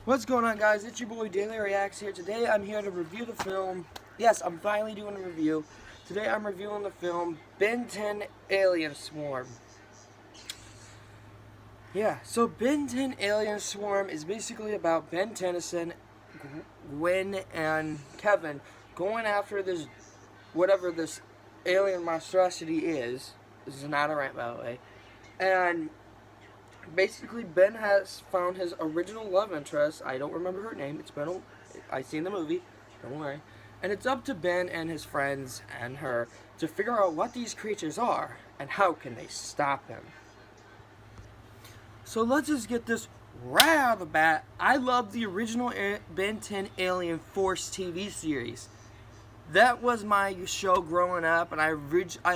What's going on, guys? It's your boy Daily Reacts here. Today I'm here to review the film. Yes, I'm finally doing a review. Today I'm reviewing the film Ben 10 Alien Swarm. Yeah, so Ben 10 Alien Swarm is basically about Ben Tennyson, Gwen, and Kevin going after this, whatever this alien monstrosity is. This is not a rant, by the way. And basically, Ben has found his original love interest. I don't remember her name. I've seen the movie. Don't worry. And it's up to Ben and his friends and her to figure out what these creatures are and how can they stop him. So let's just get this right out of the bat. I love the original Ben 10 Alien Force TV series. That was my show growing up, and I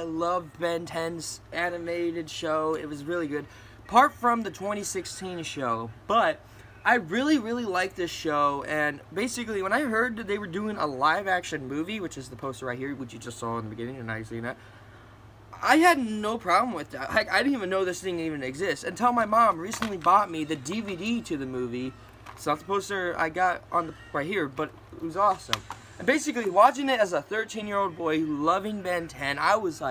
loved Ben 10's animated show. It was really good. Apart from the 2016 show, but I really liked this show, and basically when I heard that they were doing a live action movie, which is the poster right here, which you just saw in the beginning, and now you're seeing that, I had no problem with that. Heck, I didn't even know this thing even exists until my mom recently bought me the DVD to the movie. It's not the poster I got on right here, but it was awesome. And basically watching it as a 13-year-old boy loving Ben 10, I was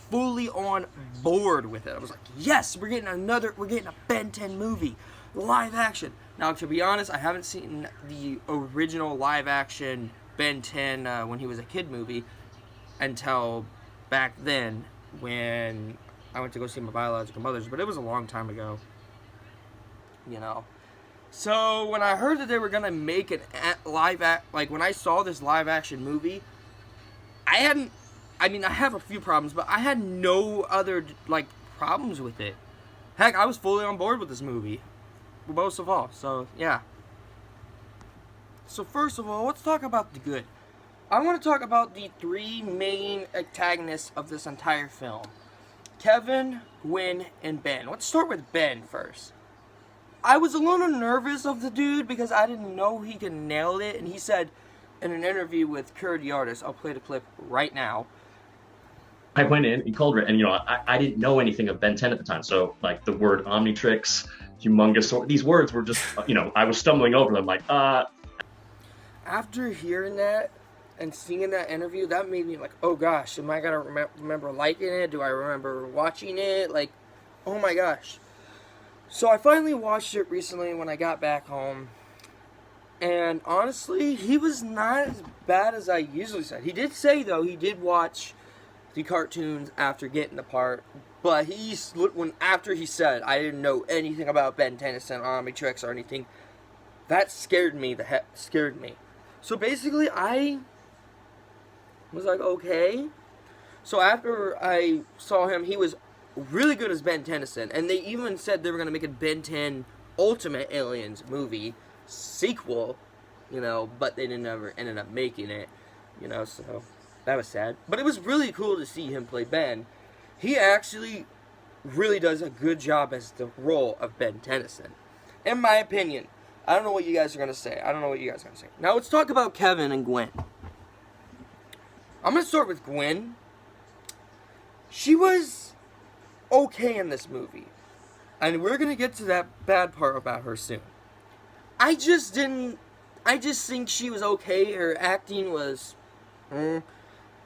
fully on board with it. I was like, yes, we're getting a Ben 10 movie, live action. Now, to be honest, I haven't seen the original live action Ben 10 when he was a kid movie until back then when I went to go see my biological mothers, but it was a long time ago, you know. So when I heard that they were gonna make an when I saw this live action movie, I have a few problems, but I had no other, problems with it. Heck, I was fully on board with this movie, most of all, so, yeah. So first of all, let's talk about the good. I want to talk about the three main antagonists of this entire film. Kevin, Gwen, and Ben. Let's start with Ben first. I was a little nervous of the dude because I didn't know he could nail it, and he said in an interview with Curd the Artist, I'll play the clip right now. I went in and called it, and I didn't know anything of Ben 10 at the time. So like the word Omnitrix, humongous, these words were just, I was stumbling over them After hearing that and seeing that interview, that made me like, oh gosh, am I gonna remember liking it? Do I remember watching it? Like, oh my gosh. So I finally watched it recently when I got back home. And honestly, he was not as bad as I usually said. He did say, though, he did watch the cartoons after getting the part, but after he said I didn't know anything about Ben Tennyson, Omnitrix, or anything, that scared me. Scared me. So basically, I was like, okay. So after I saw him, he was really good as Ben Tennyson, and they even said they were gonna make a Ben 10 Ultimate Aliens movie sequel, but they never ended up making it, so that was sad. But it was really cool to see him play Ben. He actually really does a good job as the role of Ben Tennyson, in my opinion. I don't know what you guys are going to say. Now let's talk about Kevin and Gwen. I'm going to start with Gwen. She was okay in this movie, and we're going to get to that bad part about her soon. I just think she was okay. Her acting was,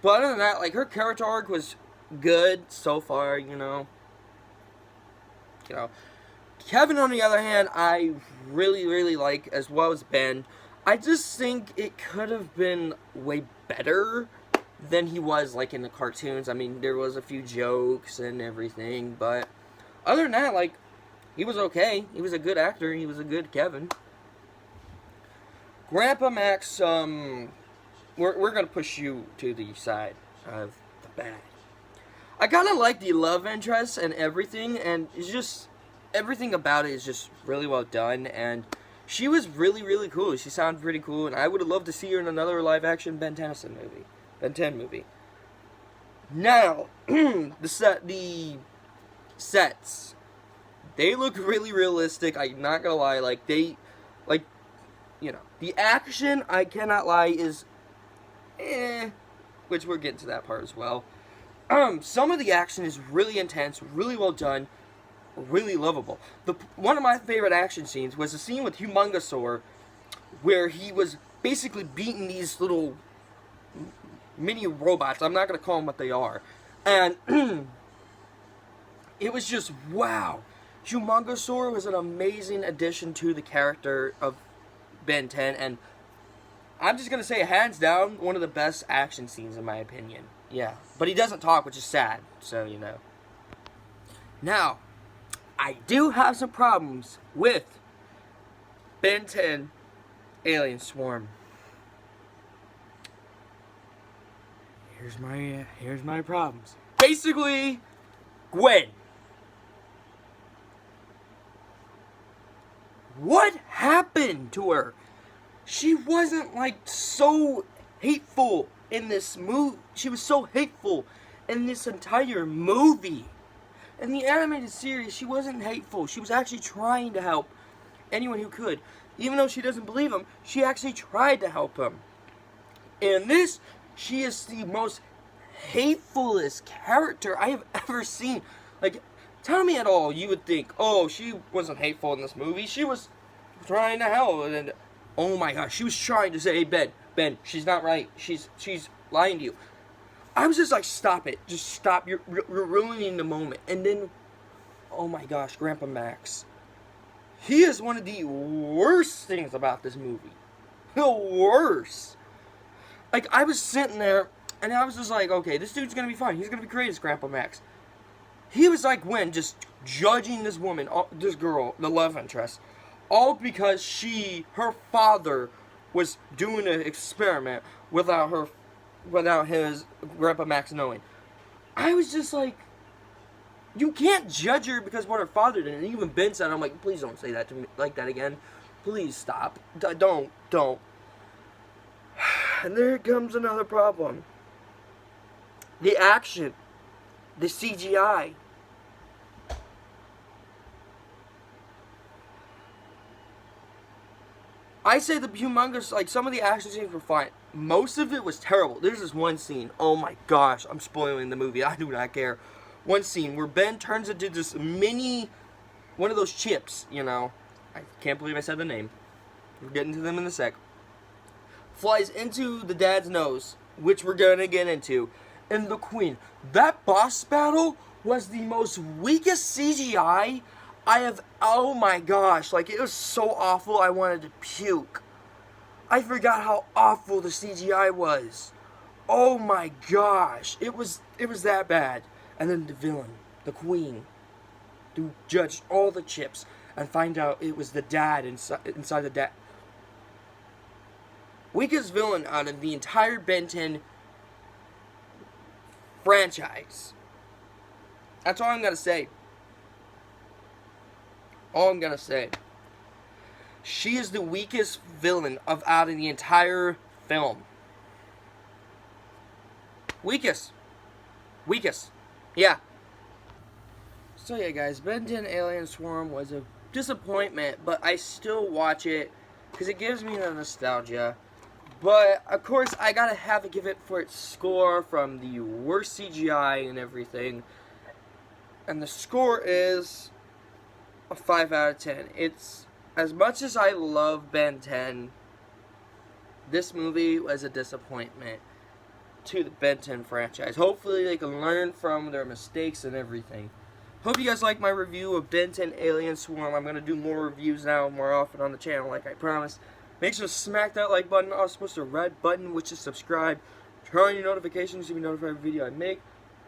but other than that, her character arc was good so far, Kevin, on the other hand, I really like, as well as Ben. I just think it could have been way better than he was, in the cartoons. I mean, there was a few jokes and everything, but other than that, he was okay. He was a good actor. He was a good Kevin. Grandpa Max, we're gonna push you to the side of the bad. I kind of like the love interest and everything, and it's just, everything about it is just really well done, and she was really cool. She sounded pretty cool, and I would have loved to see her in another live-action Ben 10 movie. Now, the sets, they look really realistic. I'm not gonna lie, the action, I cannot lie, is which we're getting to that part as well. Some of the action is really intense, really well done, really lovable. One of my favorite action scenes was the scene with Humongosaur, where he was basically beating these little mini robots. I'm not going to call them what they are. And it was just, wow. Humongosaur was an amazing addition to the character of Ben 10, and I'm just going to say, hands down, one of the best action scenes in my opinion. Yeah. But he doesn't talk, which is sad, so you know. Now, I do have some problems with Ben 10 Alien Swarm. Here's my problems. Basically, Gwen. What happened to her? She wasn't like so hateful in this movie. She was so hateful in this entire movie. In the animated series, she wasn't hateful. She was actually trying to help anyone who could. Even though she doesn't believe him, she actually tried to help him. In this, she is the most hatefulest character I have ever seen. Like, tell me at all, you would think, oh, she wasn't hateful in this movie. She was trying to help. And oh my gosh, she was trying to say, hey, Ben, she's not right. She's lying to you. I was just like, stop it. Just stop. You're ruining the moment. And then, oh my gosh, Grandpa Max. He is one of the worst things about this movie. The worst. Like, I was sitting there, and I was just like, okay, this dude's gonna be fine. He's gonna be great as Grandpa Max. He was like Gwen, just judging this woman, this girl, the love interest, all because her father was doing an experiment without his Grandpa Max knowing. I was just like, you can't judge her because what her father did. And even Ben said, I'm like, please don't say that to me like that again. Please stop. Don't. And there comes another problem. The action. The CGI. I say the humongous, like, some of the action scenes were fine. Most of it was terrible. There's this one scene. Oh my gosh, I'm spoiling the movie. I do not care. One scene where Ben turns into this one of those chips, you know. I can't believe I said the name. We're getting to them in a sec. Flies into the dad's nose, which we're going to get into. And the Queen. That boss battle was the most weakest CGI I have, oh my gosh, like, it was so awful I wanted to puke. I forgot how awful the CGI was. Oh my gosh, it was that bad. And then the villain, the Queen, who judged all the chips and find out it was the dad inside the dad. Weakest villain out of the entire Ben 10 franchise. That's all I'm gonna say. All I'm gonna say. She is the weakest villain out of the entire film. Weakest. Yeah. So yeah, guys, Ben 10 Alien Swarm was a disappointment, but I still watch it because it gives me the nostalgia. But of course, I gotta have to give it for its score from the worst CGI and everything. And the score is a 5 out of 10. It's, as much as I love Ben 10, this movie was a disappointment to the Ben 10 franchise. Hopefully they can learn from their mistakes and everything. Hope you guys like my review of Ben 10 Alien Swarm. I'm going to do more reviews now more often on the channel like I promised. Make sure to smack that like button. Also, push the red button, which is subscribe. Turn on your notifications to be notified every video I make.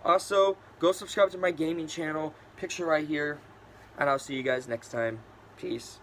Also, go subscribe to my gaming channel. Picture right here. And I'll see you guys next time. Peace.